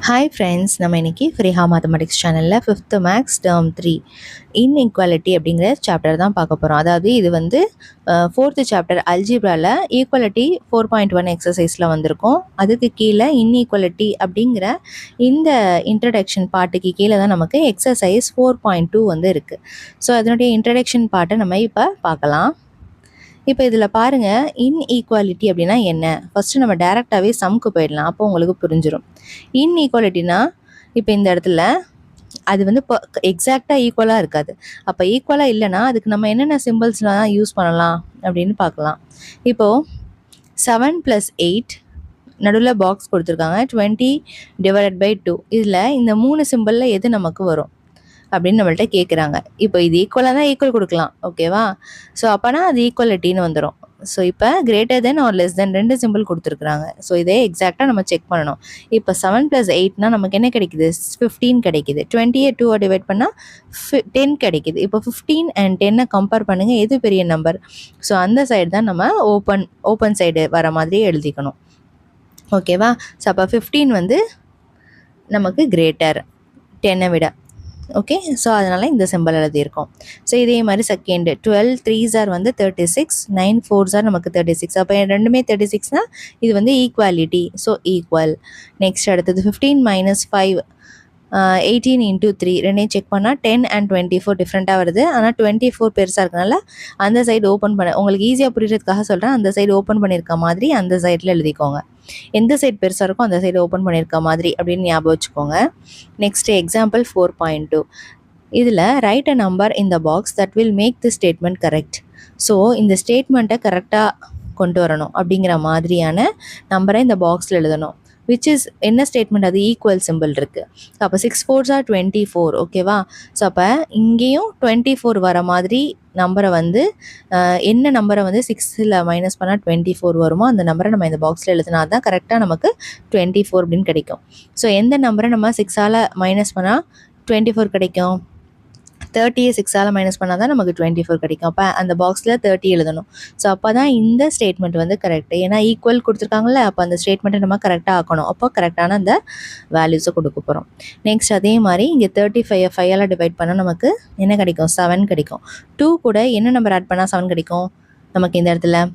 Hi friends, நம்ம இன்றைக்கி ஃப்ரீஹா mathematics சேனலில் 5th மேக்ஸ் டேர்ம் 3 இன்இக்வாலிட்டி அப்படிங்கிற சாப்டர் தான் பார்க்க போகிறோம். அதாவது இது வந்து 4th சாப்டர் அல்ஜிப்ராவில் ஈக்குவாலிட்டி 4.1 எக்ஸசைஸில் வந்திருக்கும். அதுக்கு கீழே இன்இக்வாலிட்டி அப்படிங்கிற இந்த இன்ட்ரடக்ஷன் பார்ட்டுக்கு கீழே தான் நமக்கு எக்ஸசைஸ் 4.2 வந்து இருக்குது. ஸோ அதனுடைய இன்ட்ரடக்ஷன் பார்ட்டை நம்ம இப்போ பார்க்கலாம். இப்போ இதில் பாருங்கள், இன்ஈக்குவாலிட்டி அப்படின்னா என்ன. ஃபஸ்ட்டு நம்ம டேரெக்டாகவே சம்க்கு போயிடலாம், அப்போ உங்களுக்கு புரிஞ்சிடும். இன்ஈக்குவாலிட்டினா இப்போ இந்த இடத்துல அது வந்து இப்போ எக்ஸாக்டாக ஈக்குவலாக இருக்காது. அப்போ ஈக்குவலாக இல்லைன்னா அதுக்கு நம்ம என்னென்ன சிம்பிள்ஸ்லாம் யூஸ் பண்ணலாம் அப்படின்னு பார்க்கலாம். இப்போது 7 + 8 நடுவில் பாக்ஸ் கொடுத்துருக்காங்க, 20 / 2. இதில் இந்த 3 சிம்பிளில் எது நமக்கு வரும் அப்படின்னு நம்மள்ட்ட கேட்குறாங்க. இப்போ இது ஈக்குவலாக தான் ஈக்குவல் கொடுக்கலாம், ஓகேவா. ஸோ அப்போனா அது ஈக்குவலிட்டின்னு வந்துடும். ஸோ இப்போ greater than or less than 2 symbol கொடுத்துருக்குறாங்க. ஸோ இதே எக்ஸாக்டாக நம்ம செக் பண்ணணும். இப்போ 7 + 8னா நமக்கு என்ன கிடைக்குது, 15 கிடைக்குது. 20யை 2 டிவைட் பண்ணால் 10 கிடைக்குது. இப்போ 15 and 10 கம்பேர் பண்ணுங்கள், எது பெரிய நம்பர். ஸோ அந்த சைடு தான் நம்ம ஓப்பன் சைடு வர மாதிரி எழுதிக்கணும், ஓகேவா. ஸோ அப்போ 15 வந்து நமக்கு கிரேட்டர் 10 விட, ஓகே. ஸோ அதனால் இந்த சிம்பிள் எழுதியிருக்கோம். ஸோ இதே மாதிரி செகண்டு 12 3s வந்து 36, 9 4s நமக்கு 36. அப்போ ரெண்டுமே 36னால் இது வந்து ஈக்குவாலிட்டி, ஸோ ஈக்குவல். நெக்ஸ்ட் அடுத்தது 15 - 5 18 × 3 ரெண்டையும் செக் பண்ணால் 10 and 24 டிஃப்ரெண்ட்டாக வருது. ஆனால் 24 பெருசாக இருக்கனால அந்த சைடு ஓப்பன் பண்ண உங்களுக்கு ஈஸியாக புரியுறதுக்காக சொல்கிறேன். அந்த சைடு ஓப்பன் பண்ணியிருக்க மாதிரி அந்த சைடில் எழுதிக்கோங்க. எந்த சைடு பெருசாக இருக்கோ அந்த சைடு ஓப்பன் பண்ணியிருக்க மாதிரி அப்படின்னு ஞாபகம் வச்சுக்கோங்க. Next example 4.2. இதில் write a number in the box that will make the statement correct. So இந்த ஸ்டேட்மெண்ட்டை கரெக்டாக கொண்டு வரணும் அப்படிங்கிற மாதிரியான நம்பரை இந்த பாக்ஸில் எழுதணும். விச் இஸ் என்ன ஸ்டேட்மெண்ட், அது ஈக்குவல் சிம்பிள் இருக்குது. அப்போ 6 4s 24, ஓகேவா. ஸோ அப்போ இங்கேயும் 24 வர மாதிரி நம்பரை வந்து என்ன நம்பரை வந்து 6ல் மைனஸ் பண்ணால் 24 வருமோ அந்த நம்பரை நம்ம இந்த பாக்ஸில் எழுதினா தான் கரெக்டாக நமக்கு 24 அப்படின்னு கிடைக்கும். ஸோ எந்த நம்பரை நம்ம 6ஆல் மைனஸ் பண்ணால் 24 கிடைக்கும், 30யை 6ஆல் மைனஸ் பண்ணால் தான் நமக்கு 24 கிடைக்கும். அப்போ அந்த பாக்ஸில் 30 எழுதணும். ஸோ அப்போ தான் இந்த ஸ்டேட்மெண்ட் வந்து கரெக்டு. ஏன்னா ஈக்குவல் கொடுத்துருக்காங்கல்ல, அப்போ அந்த ஸ்டேட்மெண்ட்டை நம்ம கரெக்டாக ஆக்கணும். அப்போ கரெக்டான அந்த வேல்யூஸை கொடுக்க போகிறோம். நெக்ஸ்ட் அதே மாதிரி இங்கே 35 5ஆல் டிவைட் பண்ணால் நமக்கு என்ன கிடைக்கும், 7 கிடைக்கும். 2 கூட என்ன நம்பர் ஆட் பண்ணால் 7 கிடைக்கும், நமக்கு இந்த இடத்துல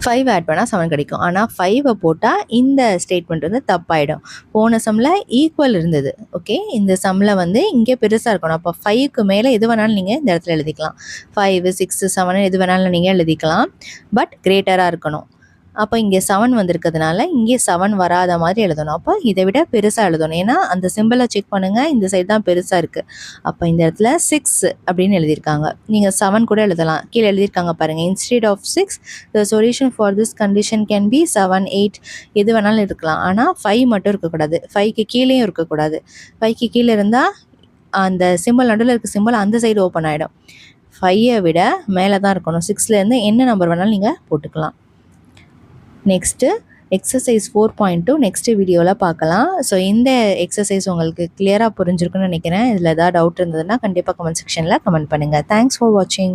5 ஆட் பண்ணால் 7 கிடைக்கும். ஆனால் 5 போட்டால் இந்த ஸ்டேட்மெண்ட் வந்து தப்பாயிடும். போன சம்மில் ஈக்குவல் இருந்தது, ஓகே. இந்த சம்மில் வந்து இங்கே பெருசாக இருக்கணும். அப்போ 5க்கு மேலே எது வேணாலும் நீங்கள் இந்த இடத்துல எழுதிக்கலாம். 5 6 7 எது வேணாலும் நீங்கள் எழுதிக்கலாம், பட் கிரேட்டராக இருக்கணும். அப்போ இங்கே 7 வந்திருக்கிறதுனால இங்கே 7 வராத மாதிரி எழுதணும். அப்போ இதை விட பெருசாக எழுதணும். ஏன்னா அந்த சிம்பிளை செக் பண்ணுங்கள், இந்த சைடு தான் பெருசாக இருக்குது. அப்போ இந்த இடத்துல 6 அப்படின்னு எழுதியிருக்காங்க. நீங்கள் 7 கூட எழுதலாம். கீழே எழுதியிருக்காங்க பாருங்கள், instead of 6 the solution for this condition can be 7 8 எது வேணாலும் இருக்கலாம். ஆனால் 5 மட்டும் இருக்கக்கூடாது, 5க்கு கீழேயும் இருக்கக்கூடாது. 5க்கு கீழே இருந்தால் அந்த சிம்பிள் நடுவில் இருக்க சிம்பிள் அந்த சைடு ஓப்பன் ஆகிடும். 5ஐ விட மேலே தான் இருக்கணும். 6லேருந்து என்ன நம்பர் வேணாலும் நீங்கள் போட்டுக்கலாம். நெக்ஸ்ட்டு எக்ஸசைஸ் 4.2 நெக்ஸ்ட்டு வீடியோவில் பார்க்கலாம். ஸோ இந்த எக்ஸசைஸ் உங்களுக்கு கிளியராக புரிஞ்சிருக்குன்னு நினைக்கிறேன். இதில் ஏதாவது டவுட் இருந்ததுன்னா கண்டிப்பாக கமெண்ட் செக்ஷனில் கமெண்ட் பண்ணுங்கள். தேங்க்ஸ் ஃபார் வாட்சிங்.